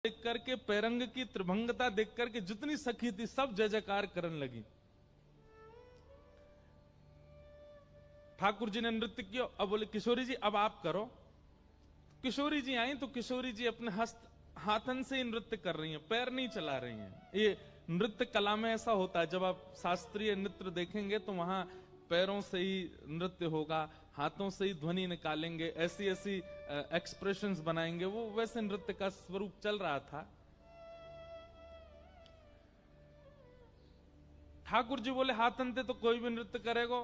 देख करके, पैरंग की त्रिभंगता देख करके जितनी सखी थी सब जय जयकार करने लगी। ठाकुर जी ने नृत्य किया। अब बोले किशोरी जी अब आप करो। किशोरी जी आई तो किशोरी जी अपने हाथन से ही नृत्य कर रही हैं, पैर नहीं चला रही हैं। ये नृत्य कला में ऐसा होता है, जब आप शास्त्रीय नृत्य देखेंगे तो वहां पैरों से ही नृत्य होगा, हाथों से ही ध्वनि निकालेंगे, ऐसी ऐसी एक्सप्रेशंस बनाएंगे। वो वैसे नृत्य का स्वरूप चल रहा था। ठाकुर जी बोले हाथंते तो कोई भी नृत्य करेगो,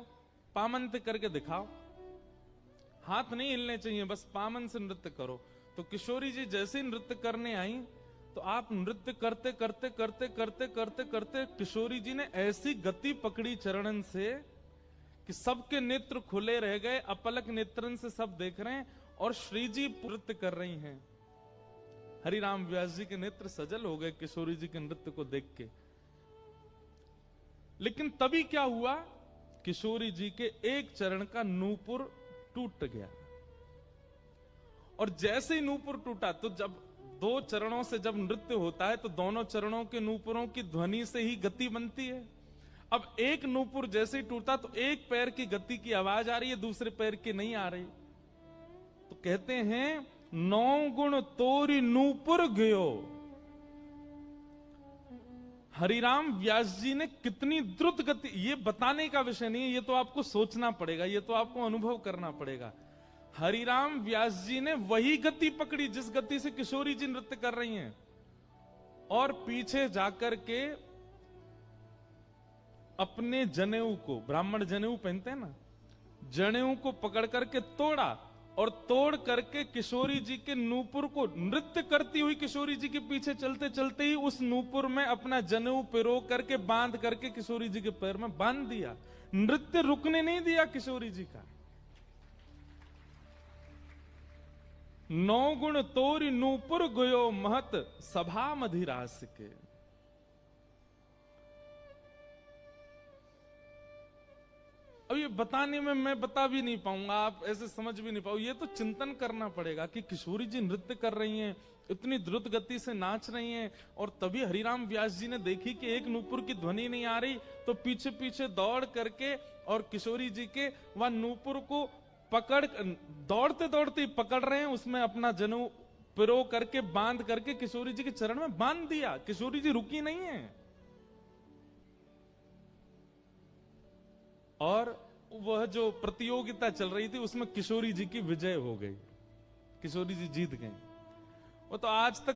पामंत करके दिखाओ। हाथ नहीं हिलने चाहिए, बस पामन से नृत्य करो। तो किशोरी जी जैसे ही नृत्य करने आई तो आप नृत्य करते करते करते करते करते करते किशोरी जी ने ऐसी गति पकड़ी चरणन से कि सबके नेत्र खुले रह गए, अपलक नेत्रन से सब देख रहे हैं। और श्री जी नृत्य कर रही हैं। हरिराम व्यास जी के नेत्र सजल हो गए किशोरी जी के नृत्य को देख के। लेकिन तभी क्या हुआ, किशोरी जी के एक चरण का नूपुर टूट गया। और जैसे ही नूपुर टूटा तो जब दो चरणों से जब नृत्य होता है तो दोनों चरणों के नूपुरों की ध्वनि से ही गति बनती है। अब एक नूपुर जैसे ही टूटा तो एक पैर की गति की आवाज आ रही है, दूसरे पैर की नहीं आ रही। तो कहते हैं 9 गुण तोरी नूपुर गयो। हरिराम व्यास जी ने कितनी द्रुत गति, ये बताने का विषय नहीं है, ये तो आपको सोचना पड़ेगा, ये तो आपको अनुभव करना पड़ेगा। हरिराम व्यास जी ने वही गति पकड़ी जिस गति से किशोरी जी नृत्य कर रही हैं, और पीछे जाकर के अपने जनेऊ को, ब्राह्मण जनेऊ पहनते हैं ना, जनेऊ को पकड़ करके तोड़ा, और तोड़ करके किशोरी जी के नूपुर को, नृत्य करती हुई किशोरी जी के पीछे चलते चलते ही उस नूपुर में अपना जनेऊ पिरो करके बांध करके किशोरी जी के पैर में बांध दिया। नृत्य रुकने नहीं दिया किशोरी जी का। 9 गुण तोरी नूपुर गयो महत सभा मधिरास के। अब ये बताने में मैं बता भी नहीं पाऊंगा, आप ऐसे समझ भी नहीं पाओ। ये तो चिंतन करना पड़ेगा कि किशोरी जी नृत्य कर रही हैं, इतनी द्रुत गति से नाच रही हैं, और तभी हरिराम व्यास जी ने देखी कि एक नूपुर की ध्वनि नहीं आ रही, तो पीछे पीछे दौड़ करके और किशोरी जी के वह नूपुर को पकड़, दौड़ते दौड़ते पकड़ रहे हैं, उसमें अपना जनेऊ पिरो करके बांध करके किशोरी जी के चरण में बांध दिया। किशोरी जी रुकी नहीं है, और वह जो प्रतियोगिता चल रही थी उसमें किशोरी जी की विजय हो गई, किशोरी जी जीत गई। वो तो आज तक